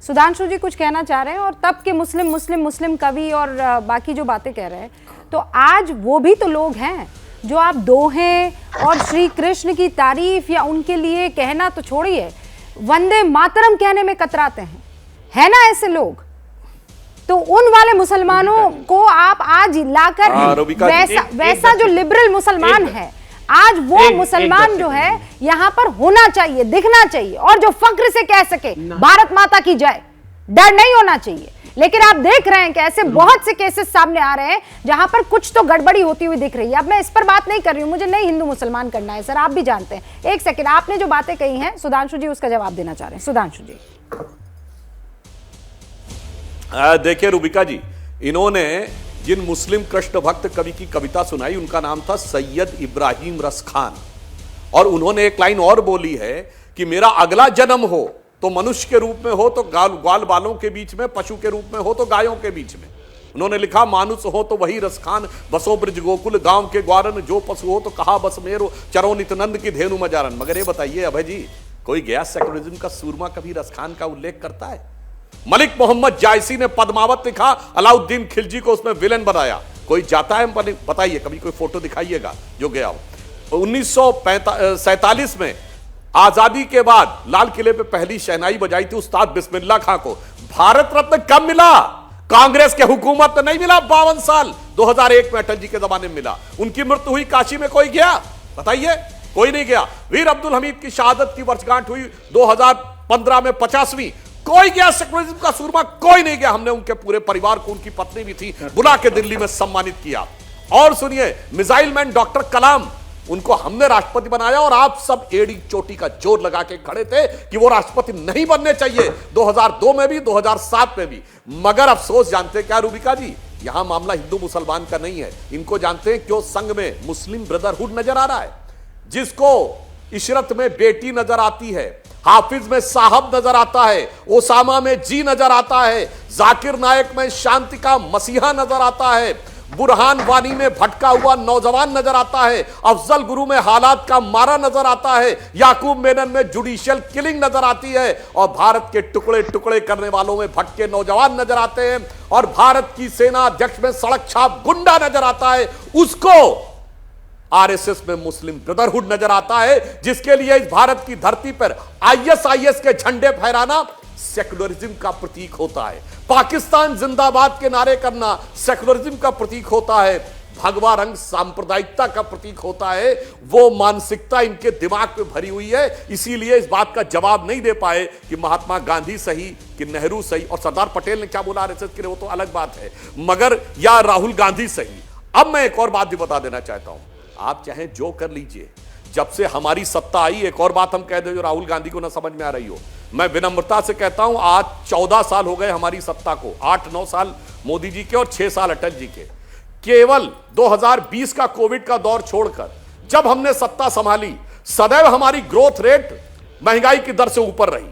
सुधांशु जी कुछ कहना चाह रहे हैं, और तब के मुस्लिम कवि और बाकी जो बातें कह रहे हैं, तो आज वो भी तो लोग हैं जो आप दोहें और श्री कृष्ण की तारीफ या उनके लिए कहना तो छोड़िए, वंदे मातरम कहने में कतराते हैं, है ना ऐसे लोग? तो उन वाले मुसलमानों को आप आज लाकर वैसा जो लिबरल मुसलमान है, आज वो मुसलमान जो है यहां पर होना चाहिए, दिखना चाहिए, और जो फक्र से कह सके भारत माता की जय, डर नहीं होना चाहिए। लेकिन आप देख रहे हैं कि ऐसे बहुत से केसेस सामने आ रहे हैं जहां पर कुछ तो गड़बड़ी होती हुई दिख रही है। अब मैं इस पर बात नहीं कर रही हूं, मुझे नहीं हिंदू मुसलमान करना है सर, आप भी जानते हैं। एक सेकंड, आपने जो बातें कही हैं सुधांशु जी उसका जवाब देना चाह रहे हैं। सुधांशु जी देखिए रूबिका जी, इन्होंने जिन मुस्लिम कृष्ण भक्त कवि की कविता सुनाई उनका नाम था सैयद इब्राहिम रस खान, और उन्होंने एक लाइन और बोली है कि मेरा अगला जन्म हो तो मनुष्य के रूप में हो तो ग्वाल बालों के बीच में, पशु के रूप में हो तो गायों के बीच में। उन्होंने लिखा मानुष हो तो वही रस खान, बसो ब्रज गोकुल गांव के ग्वारन, जो पशु हो तो कहा बस मेरो, चरो नित्यानंद की धेनु मजारन। मगर ये बताइए अभय जी, कोई गया सेकुलरिज्म का सूरमा कभी रस खान का उल्लेख करता है? मलिक मोहम्मद जायसी ने पद्मावत लिखा, अलाउद्दीन खिलजी को उसमें विलेन बनाया। कोई जाता है? बताइए कभी कोई फोटो दिखाइएगा जो गया हो। 1947 में आजादी के बाद लाल किले पे पहली शहनाई बजाई थी उस्ताद बिस्मिल्लाह खां को। भारत रत्न कब मिला? कांग्रेस के हुकूमत तो नहीं मिला, 52 साल 2001 में अटल जी के जमाने में मिला। उनकी मृत्यु हुई, काशी में कोई गया? बताइए, कोई नहीं गया। वीर अब्दुल हमीद की शहादत की वर्षगांठ हुई 2015 में 50वीं, कोई गया? सेकुलरिज्म का सूरमा कोई नहीं गया। हमने उनके पूरे परिवार को, उनकी पत्नी भी थी, बुला के दिल्ली में सम्मानित किया। और सुनिए, मिसाइल मैन डॉक्टर कलाम, उनको हमने राष्ट्रपति बनाया, और आप सब एड़ी चोटी का जोर लगा के खड़े थे कि वो राष्ट्रपति नहीं बनने चाहिए, 2002 में भी, 2007 में भी। मगर अफसोस जानते क्या रूबिका जी, यहां मामला हिंदू मुसलमान का नहीं है। इनको जानते हैं क्यों संघ में मुस्लिम ब्रदरहुड नजर आ रहा है? जिसको इशरत में बेटी नजर आती है, हाफिज में साहब नजर आता है, ओसामा में जी नजर आता है, जाकिर नायक में शांति का मसीहा नजर आता है, बुरहान वानी में भटका हुआ नौजवान नजर आता है, अफजल गुरु में हालात का मारा नजर आता है, याकूब मेनन में जुडिशियल किलिंग नजर आती है, और भारत के टुकड़े टुकड़े करने वालों में भटके नौजवान नजर आते हैं, और भारत की सेना अध्यक्ष में सड़क छाप गुंडा नजर आता है। उसको आरएसएस में मुस्लिम ब्रदरहुड नजर आता है, जिसके लिए इस भारत की धरती पर आईएसआईएस के झंडे फहराना सेकुलरिज्म का प्रतीक होता है। पाकिस्तान जिंदाबाद के नारे करना सेकुलरिज्म का प्रतीक होता है। भगवा रंग सांप्रदायिकता का प्रतीक होता है। वो मानसिकता इनके दिमाग पे भरी हुई है, इसीलिए इस बात का जवाब नहीं दे पाए कि महात्मा गांधी सही कि नेहरू सही, और सरदार पटेल ने क्या बोला आरएसएस के लिए वो तो अलग बात है, मगर या राहुल गांधी सही। अब मैं एक और बात भी बता देना चाहता हूं, आप चाहे जो कर लीजिए, जब से हमारी सत्ता आई, एक और बात हम कह दे जो राहुल गांधी को ना समझ में आ रही हो, मैं विनम्रता से कहता हूं, आज 14 साल हो गए हमारी सत्ता को, 8-9 साल मोदी जी के और 6 साल अटल जी के। केवल 2020 का कोविड का दौर छोड़कर जब हमने सत्ता संभाली, सदैव हमारी ग्रोथ रेट महंगाई की दर से ऊपर रही,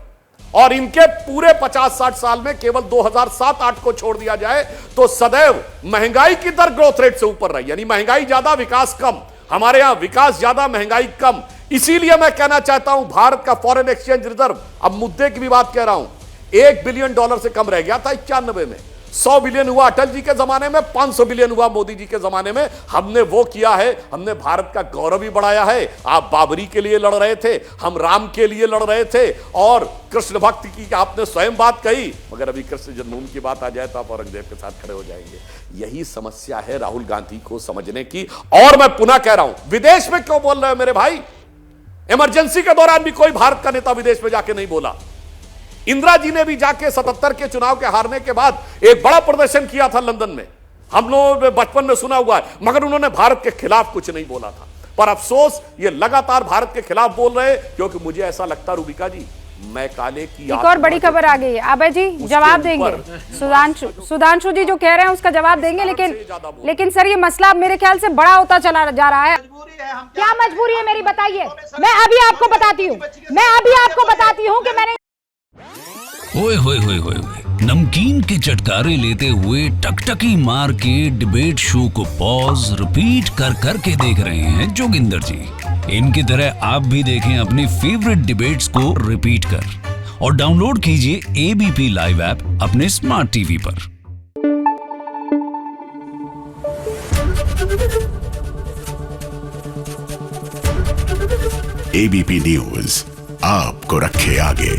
और इनके पूरे 50-60 साल में केवल 2007-8 को छोड़ दिया जाए तो सदैव महंगाई की दर ग्रोथ रेट से ऊपर रही। यानी महंगाई ज्यादा, विकास कम। हमारे यहां विकास ज्यादा, महंगाई कम। इसीलिए मैं कहना चाहता हूं, भारत का फॉरेन एक्सचेंज रिजर्व, अब मुद्दे की भी बात कह रहा हूं, $1 बिलियन से कम रह गया था 91 में। 100 बिलियन हुआ अटल जी के जमाने में, 500 बिलियन हुआ मोदी जी के जमाने में। हमने वो किया है, हमने भारत का गौरव भी बढ़ाया है। आप बाबरी के लिए लड़ रहे थे, हम राम के लिए लड़ रहे थे, और कृष्ण भक्ति की आपने स्वयं बात कही, मगर अभी कृष्ण जन्मभूमि की बात आ जाए तो आप औरंगजेब के साथ खड़े हो जाएंगे। यही समस्या है राहुल गांधी को समझने की। और मैं पुनः कह रहा हूं, विदेश में क्यों बोल रहे हो मेरे भाई? इमरजेंसी के दौरान भी कोई भारत का नेता विदेश में जाके नहीं बोला। इंदिरा जी ने भी जाके 77 के चुनाव के हारने के बाद एक बड़ा प्रदर्शन किया था लंदन में, हम लोगों ने बचपन में सुना हुआ है, मगर उन्होंने भारत के खिलाफ कुछ नहीं बोला था। पर अफसोस, ये लगातार भारत के खिलाफ बोल रहे हैं, क्योंकि मुझे ऐसा लगता रूबिका जी, मैं काले की एक और बड़ी खबर आ गई है। अभय जी जवाब देंगे, सुधांशु जी जो कह रहे हैं उसका जवाब देंगे, लेकिन सर ये मसला मेरे ख्याल से बड़ा होता चला जा रहा है। क्या मजबूरी है मेरी, बताइए। मैं अभी आपको बताती हूँ कि मैंने ओए होए होए होए, नमकीन के चटकारे लेते हुए टकटकी मार के डिबेट शो को पॉज रिपीट कर कर के देख रहे हैं जोगिंदर जी। इनकी तरह आप भी देखें अपनी फेवरेट डिबेट्स को रिपीट कर, और डाउनलोड कीजिए एबीपी लाइव ऐप अपने स्मार्ट टीवी पर। एबीपी न्यूज आपको रखे आगे।